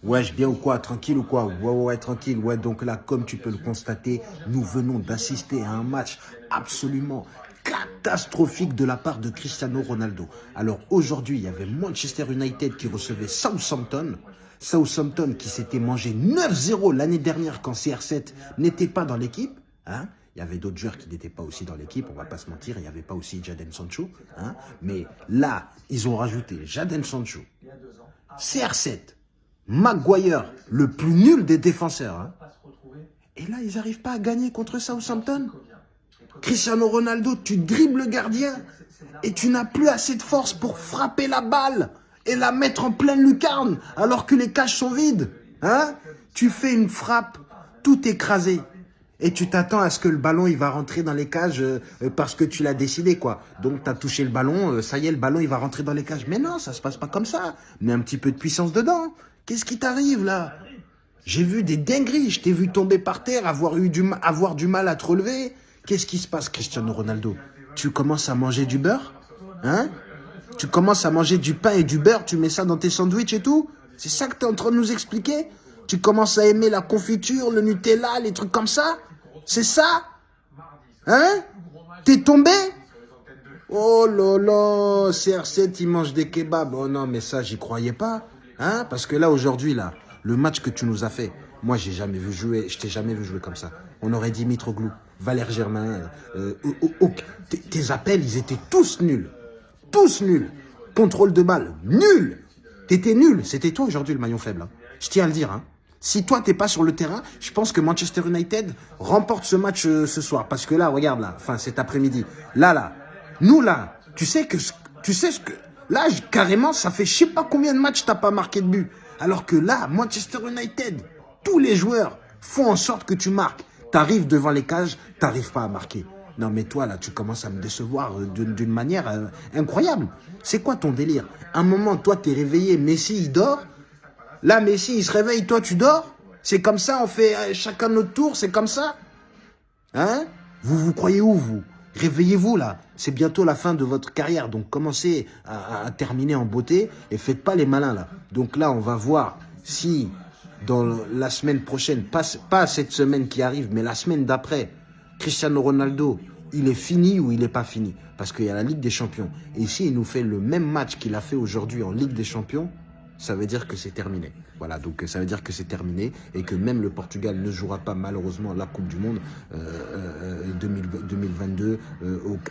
Wesh, bien ou quoi? Tranquille ou quoi? Ouais, tranquille. Ouais, donc là, comme tu peux le constater, nous venons d'assister à un match absolument catastrophique de la part de Cristiano Ronaldo. Alors aujourd'hui, il y avait Manchester United qui recevait Southampton. Southampton qui s'était mangé 9-0 l'année dernière quand CR7 n'était pas dans l'équipe. Hein? Il y avait d'autres joueurs qui n'étaient pas aussi dans l'équipe, on va pas se mentir. Il n'y avait pas aussi Jadon Sancho. Hein? Mais là, ils ont rajouté Jadon Sancho, CR7, Maguire, le plus nul des défenseurs. Hein. Et là, ils n'arrivent pas à gagner contre Southampton. Cristiano Ronaldo, tu dribbles le gardien et tu n'as plus assez de force pour frapper la balle et la mettre en pleine lucarne alors que les cages sont vides. Hein? Tu fais une frappe tout écrasée et tu t'attends à ce que le ballon il va rentrer dans les cages parce que tu l'as décidé, quoi. Donc tu as touché le ballon, ça y est, le ballon il va rentrer dans les cages. Mais non, ça se passe pas comme ça. Mets un petit peu de puissance dedans. Qu'est-ce qui t'arrive là? J'ai vu des dingueries, je t'ai vu tomber par terre, avoir du mal à te relever. Qu'est-ce qui se passe, Cristiano Ronaldo? Tu commences à manger du beurre? Hein? Tu commences à manger du pain et du beurre, tu mets ça dans tes sandwichs et tout? C'est ça que tu es en train de nous expliquer? Tu commences à aimer la confiture, le Nutella, les trucs comme ça? C'est ça? Hein? T'es tombé? Oh là là, CR7, il mange des kebabs. Oh non, mais ça, j'y croyais pas. Hein? Parce que là, aujourd'hui, là, le match que tu nous as fait, moi, je t'ai jamais vu jouer comme ça. On aurait dit Mitroglou, Valère Germain. Tes appels, ils étaient tous nuls. Tous nuls. Contrôle de balle, nul. T'étais nul. C'était toi aujourd'hui le maillon faible. Hein. Je tiens à le dire. Hein. Si toi, t'es pas sur le terrain, je pense que Manchester United remporte ce match ce soir. Parce que là, regarde là, enfin cet après-midi. Là, nous là, tu sais ce que... Là, carrément, ça fait je sais pas combien de matchs t'as pas marqué de but. Alors que là, Manchester United, tous les joueurs font en sorte que tu marques. T'arrives devant les cages, t'arrives pas à marquer. Non mais toi là, tu commences à me décevoir d'une manière incroyable. C'est quoi ton délire? Un moment, toi t'es réveillé, Messi il dort. Là, Messi il se réveille, toi tu dors. C'est comme ça, on fait chacun notre tour, c'est comme ça. Hein? Vous croyez où vous? Réveillez-vous là, c'est bientôt la fin de votre carrière, donc commencez à terminer en beauté et faites pas les malins là. Donc là, on va voir si dans la semaine prochaine, pas cette semaine qui arrive, mais la semaine d'après, Cristiano Ronaldo, il est fini ou il n'est pas fini. Parce qu'il y a la Ligue des Champions. Et s'il nous fait le même match qu'il a fait aujourd'hui en Ligue des Champions, ça veut dire que c'est terminé. Voilà, donc ça veut dire que c'est terminé et que même le Portugal ne jouera pas malheureusement la Coupe du Monde 2022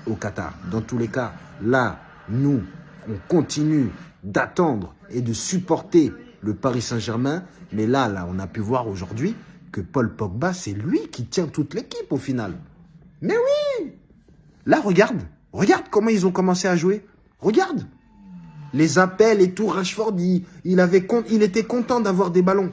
au Qatar. Dans tous les cas, là, nous, on continue d'attendre et de supporter le Paris Saint-Germain. Mais là, on a pu voir aujourd'hui que Paul Pogba, c'est lui qui tient toute l'équipe au final. Mais oui! Là, regarde comment ils ont commencé à jouer. Regarde! Les appels et tout, Rashford, il était content d'avoir des ballons.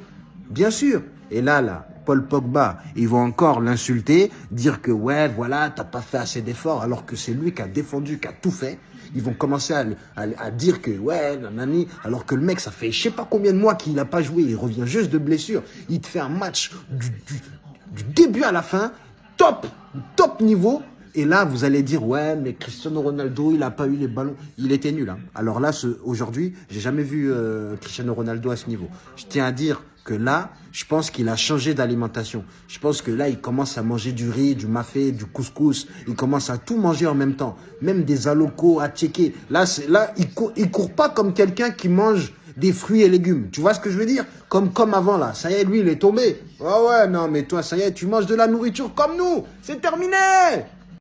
Bien sûr. Et là, Paul Pogba, ils vont encore l'insulter, dire que ouais, voilà, t'as pas fait assez d'efforts, alors que c'est lui qui a défendu, qui a tout fait. Ils vont commencer à dire que ouais, nanani, alors que le mec, ça fait je sais pas combien de mois qu'il n'a pas joué, il revient juste de blessure. Il te fait un match du début à la fin, top niveau. Et là, vous allez dire, ouais, mais Cristiano Ronaldo, il n'a pas eu les ballons. Il était nul. Hein. Alors là, aujourd'hui, j'ai jamais vu Cristiano Ronaldo à ce niveau. Je tiens à dire que là, je pense qu'il a changé d'alimentation. Je pense que là, il commence à manger du riz, du mafé, du couscous. Il commence à tout manger en même temps. Même des alocos à checker. Là, il court pas comme quelqu'un qui mange des fruits et légumes. Tu vois ce que je veux dire? Comme avant, là. Ça y est, lui, il est tombé. Ah ouais, non, mais toi, ça y est, tu manges de la nourriture comme nous. C'est terminé!